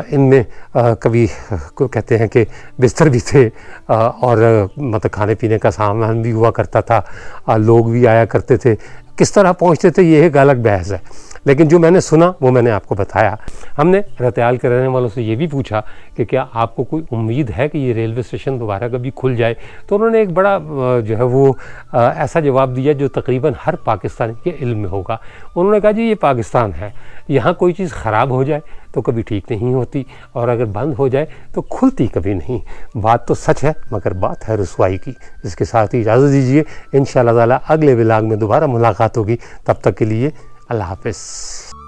इनमें कभी को कहते हैं कि बिस्तर भी थे और मतलब खाने पीने का सामान भी हुआ करता था, लोग भी आया करते थे। किस तरह पहुंचते थे ये एक अलग बहस है, लेकिन जो मैंने सुना वो मैंने आपको बताया। हमने रतयाल के रहने वालों से ये भी पूछा कि क्या आपको कोई उम्मीद है कि ये रेलवे स्टेशन दोबारा कभी खुल जाए, तो उन्होंने एक बड़ा जो है वो ऐसा जवाब दिया जो तकरीबन हर पाकिस्तानी के इल्म में होगा। उन्होंने कहा जी ये पाकिस्तान है, यहाँ कोई चीज़ ख़राब हो जाए तो कभी ठीक नहीं होती और अगर बंद हो जाए तो खुलती कभी नहीं। बात तो सच है मगर बात है रुसवाई की। इसके साथ ही इजाज़त दीजिए, इंशाअल्लाह ताला अगले व्लॉग में दोबारा मुलाकात होगी। तब तक के लिए अल्लाह हाफ़िज़।